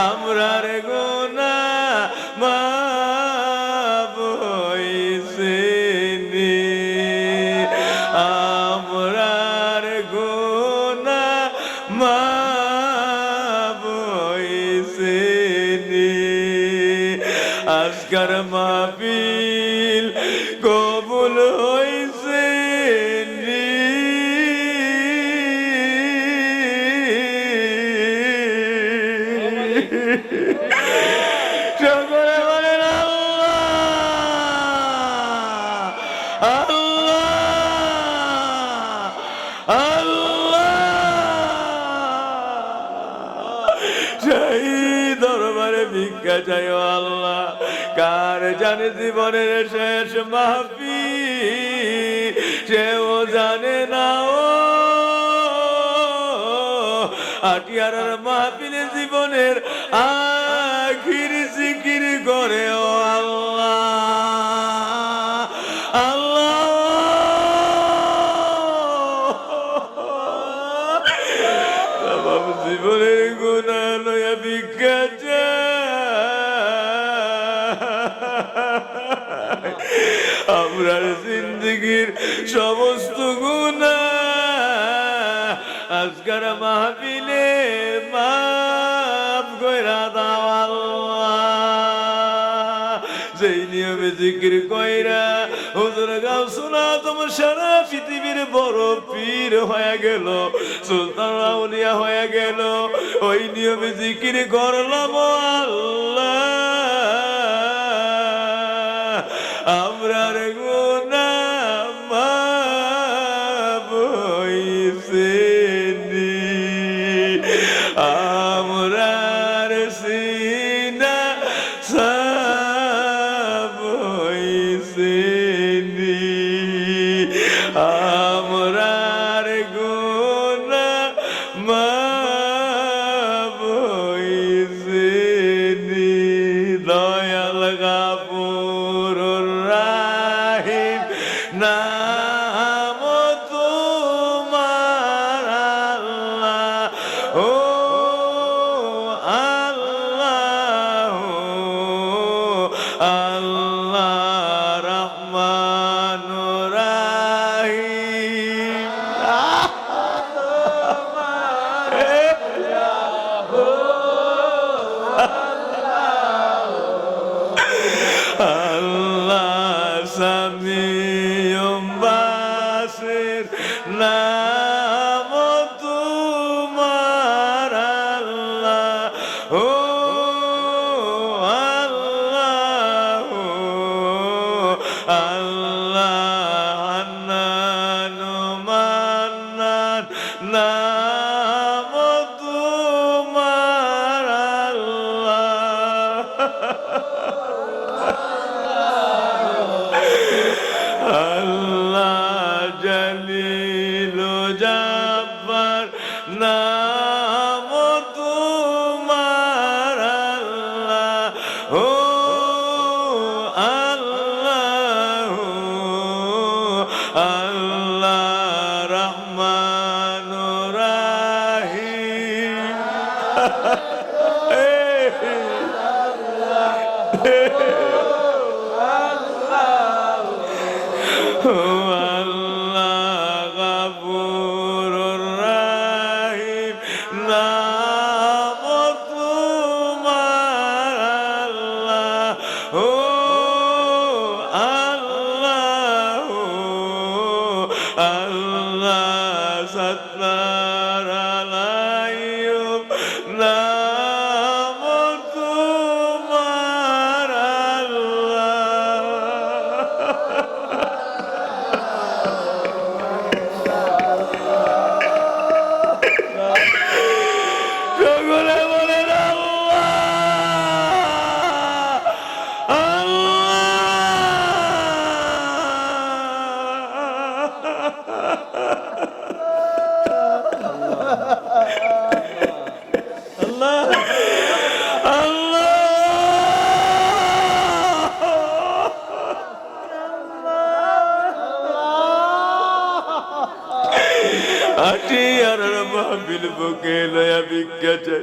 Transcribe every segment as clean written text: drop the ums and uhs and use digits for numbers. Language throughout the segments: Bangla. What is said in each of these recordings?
আমরার গুনাহ মাফ হইছে নি আমরার গুনাহ মাফ হইছে নি আজকের মাহফিল কবুল হইছে নি সকলে বলেন আল্লাহ আল্লাহ আল্লাহ সেই দরবারে ভিক্ষা চাই আল্লাহ কার জানে জীবনের শেষ মাহফিল সেও জানে না ও আটিয়ারার মাহফিলে জীবনের আখির জিকির করে ও আল্লাহ আল্লাহ জীবনের গুনাহ লইয়া ভিক্ষা আমরার জিন্দগির সমস্ত গুনাহ আজকের মাহফিলে মাফ কইরা দাও আল্লাহ যেই নিয়মে জিকির কইরা হুজুর গাউসুল আজম সারা পৃথিবীর বড় পীর হয়ে গেল সুলতান আউলিয়া হয়ে গেল ওই নিয়মে জিকির করলাম আল্লাহ আমরার গুনাহ মাফ হইছে নি আমরার সিনা সাফ হইছে নি আমরার গুনাহ মাফ হইছে নি দয়াল গাফুরুর রাহিম নাম তোমার আল্লাহ ও আল্লাহ আল্লাহ রহমানুর রাহিম আল্লাহ সামিউম বাসির নাম তোমার আল্লাহ ও আল্লাহ আল্লাহ হান্নান মান্নান নাম তোমার আল্লাহ আল্লাহ জলিল জব্বার নাম তোমার আল্লাহ ও আল্লাহ আল্লাহ রহমানুর রাহিম আল্লাহ গাফুরুর রাহিম নাম তোমার আল্লাহ ও আল্লাহ আল্লাহ সত্তার আলাইয়ুব নাম তোমার আল্লাহ সকলে বলেন আল্লাহ আল্লাহ আল্লাহ আটিয়ার মাহফিল বুকে লয়া ভিক্ষা চাই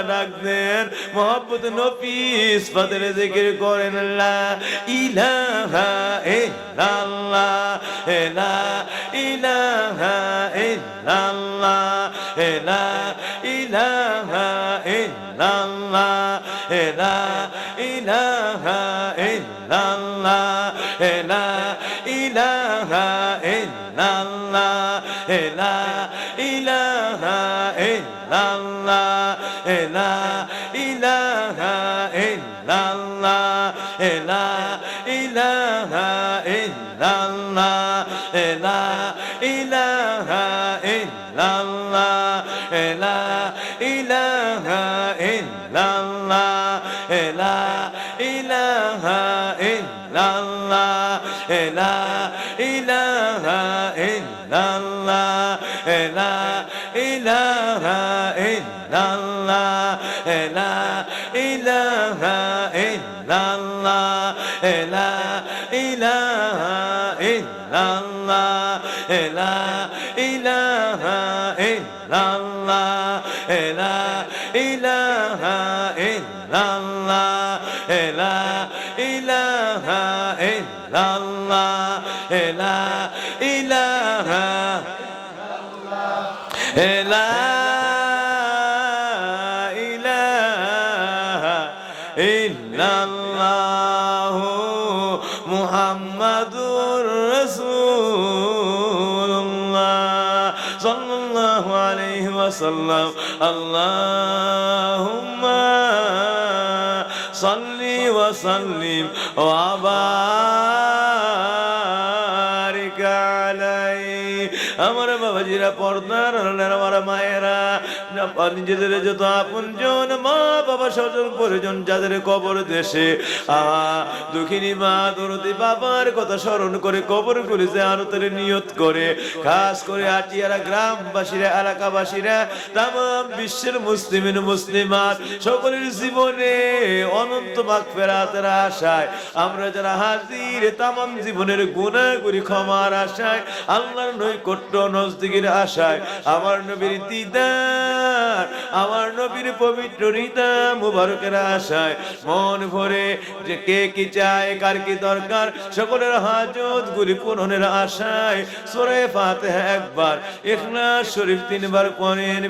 ডাক দেন, মোহাম্মদ নফিস পাতের জিকির করেন, লা ইলাহা ইল্লাল্লাহ, লা ইলাহা ইল্লাল্লাহ, লা ইলাহা ইল্লাল্লাহ, লা ইলাহা ইল্লাল্লাহ, লা ইলাহা ইল্লাল্লাহ, লা ইলাহা ইল্লাল্লাহ, লা ইলাহা ইল্লাল্লাহ, লা ইলাহা ইল্লাল্লাহ, লা ইলাহা ইল্লাল্লাহ, লা ইলাহা ইল্লাল্লাহ, লা ইলাহা ইল্লাল্লাহ, লা ইলাহা ইল্লাল্লাহ, লা ইলাহা ইল্লাল্লাহ, লা ইলাহা ইল্লাল্লাহ, লা ইলাহা ইল্লাল্লাহ, লা ইলাহা ইল্লাল্লাহ, লা ইলাহা ইল্লাল্লাহ, লা ইলাহা ইল্লাল্লাহ, লা ইলাহা লা ইলাহা ইল্লাল্লাহ মুহাম্মাদুর রাসূলুল্লাহ সাল্লাল্লাহু আলাইহি ওয়াসাল্লাম। আল্লাহুম্মা সাল্লি ওয়া সাল্লিম ওয়া বারিক আলাইহি। আমার বাবাজিরা, পর্দার আমার মায়েরা, নিজেদের যত আপনজন মা বাবা স্বজন পরিজন যাদের কবর দেশে, দুঃখিনী মা দরদি বাবার কথা স্মরণ করে কবর করে জিয়ারতের নিয়ত করে, খাস করে আটিয়ারা গ্রামবাসীরা, এলাকাবাসীরা, তামাম বিশ্বের মুসলিমিন মুসলিমাত সকলের জীবনে অনন্ত মাগফিরাতের আশায় আমরা যারা হাজির, তামাম জীবনের গুনাহগুলি ক্ষমার আশায়, আল্লাহর নৈকট্য নজদিকের আশায়, আমার নবীর দিদার, আমার নবীর পবিত্র হৃদয় মুবারকের আশায় মন ভরে যে কে কি চায়, কার কি দরকার, সকলের হাজত গুলি পূরণের আশায় সূরা ফাতিহা একবার, ইখলাস শরীফ 3 বার পড়েন।